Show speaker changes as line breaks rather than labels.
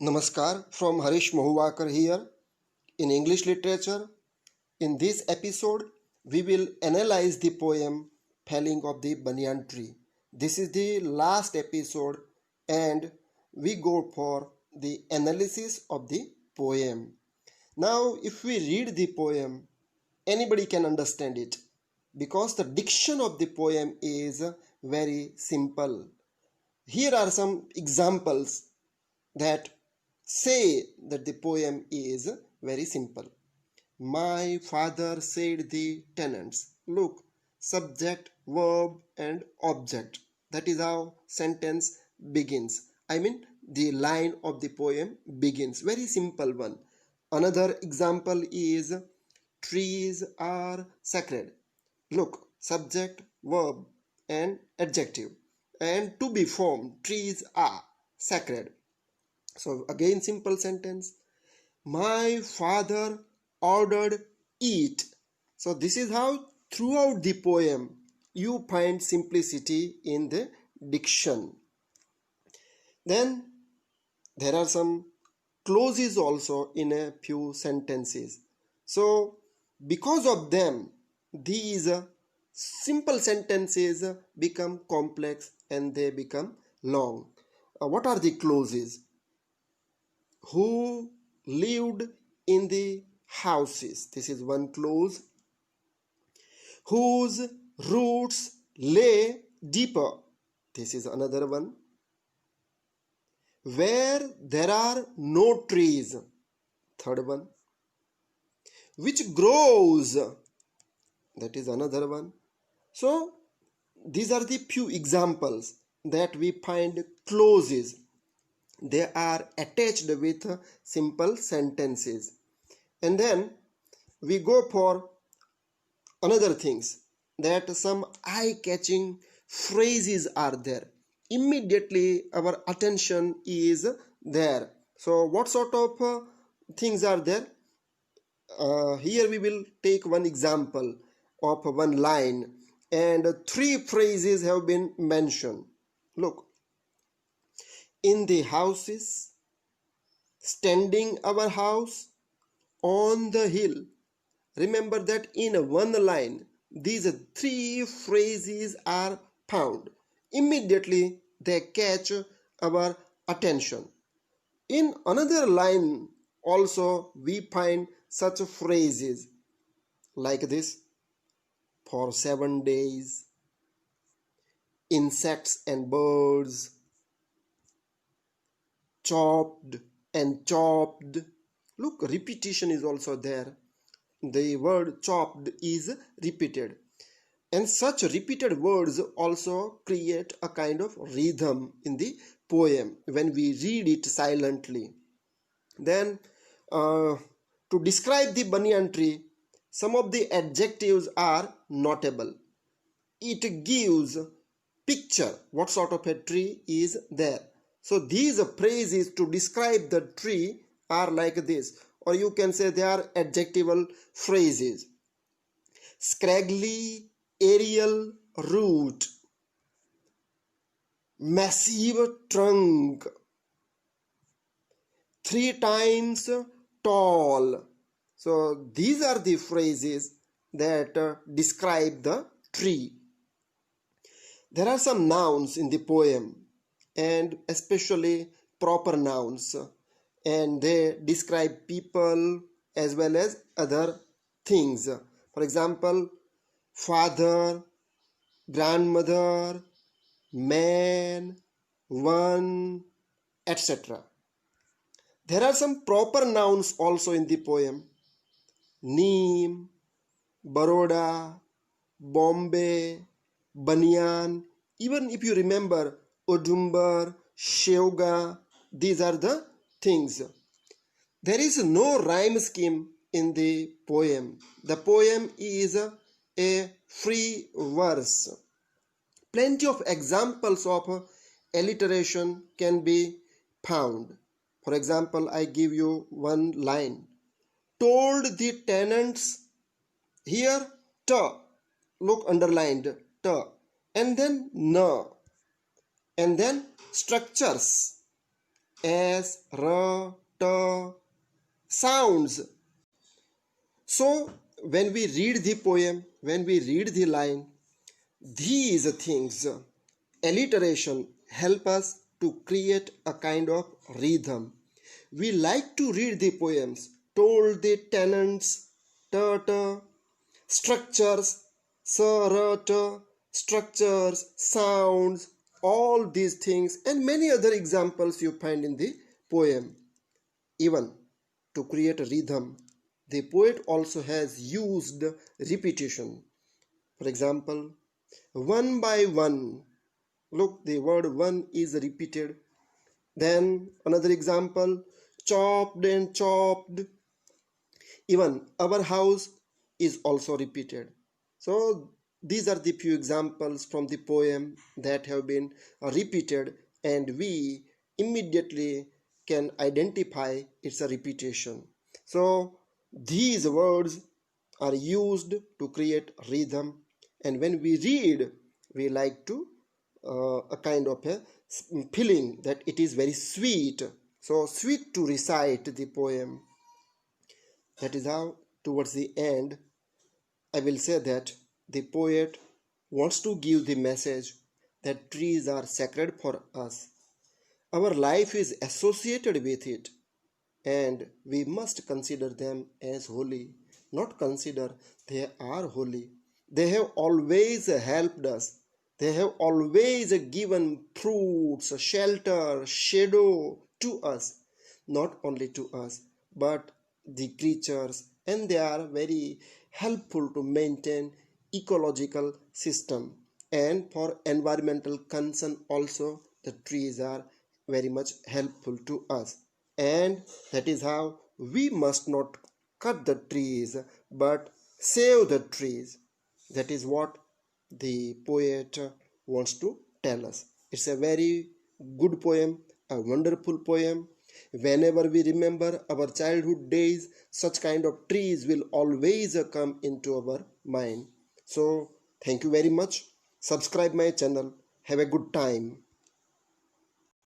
Namaskar from Harish Mahuvakar here in English literature. In this episode, we will analyze the poem Felling of the Banyan Tree. This is the last episode and we go for the analysis of the poem. Now, if we read the poem, anybody can understand it because the diction of the poem is very simple. Here are some examples that say that the poem is very simple. My father said the tenants. Look, subject, verb and object. That is how sentence begins. The line of the poem begins. Very simple one. Another example is trees are sacred. Look, subject, verb and adjective. And to be formed, trees are sacred. So again simple sentence. My father ordered eat. So this is how throughout the poem you find simplicity in the diction. Then there are some clauses also in a few sentences. So because of them these simple sentences become complex and they become long. What are the clauses? Who lived in the houses? This is one clause. Whose roots lay deeper? This is another one. Where there are no trees? Third one. Which grows? That is another one. So these are the few examples that we find clauses. They are attached with simple sentences. And then we go for another things, that some eye-catching phrases are there. Immediately our attention is there. So what sort of things are there? Here we will take one example of one line and three phrases have been mentioned. Look. In the houses, standing our house, on the hill. Remember that in one line, these three phrases are found. Immediately they catch our attention. In another line also we find such phrases like this. For 7 days, insects and birds, chopped and chopped. Look, repetition is also there. The word chopped is repeated. And such repeated words also create a kind of rhythm in the poem when we read it silently. Then to describe the banyan tree, some of the adjectives are notable. It gives picture what sort of a tree is there. So these phrases to describe the tree are like this, or you can say they are adjectival phrases. Scraggly aerial root, massive trunk, 3 times tall. So these are the phrases that describe the tree. There are some nouns in the poem, and especially proper nouns, and they describe people as well as other things. For example, father, grandmother, man, one, etc. There are some proper nouns also in the poem. Neem, Baroda, Bombay, Banyan. Even if you remember Udumbar, Sheuga, these are the things. There is no rhyme scheme in the poem. The poem is a free verse. Plenty of examples of alliteration can be found. For example, I give you one line. Told the tenants, here ta, look underlined ta, and then na. And then structures. S, R, T sounds. So when we read the poem, when we read the line, these things, alliteration, help us to create a kind of rhythm. We like to read the poems, told the tenants, ta, structures, sarata, structures, sounds, all these things, and many other examples you find in the poem. Even to create a rhythm, the poet also has used repetition. For example, one by one. Look, the word one is repeated. Then another example, chopped and chopped. Even our house is also repeated. So these are the few examples from the poem that have been repeated, and we immediately can identify it's a repetition. So these words are used to create rhythm, and when we read, we like to a kind of a feeling that it is very sweet. So sweet to recite the poem. That is how, towards the end, I will say that the poet wants to give the message that trees are sacred for us. Our life is associated with it, and we must consider them as holy, not consider they are holy. They have always helped us. They have always given fruits, shelter, shadow to us, not only to us, but the creatures, and they are very helpful to maintain ecological system, and for environmental concern also the trees are very much helpful to us. And that is how we must not cut the trees but save the trees. That is what the poet wants to tell us. It's a very good poem, a wonderful poem. Whenever we remember our childhood days, such kind of trees will always come into our mind. So thank you very much. Subscribe my channel. Have a good time.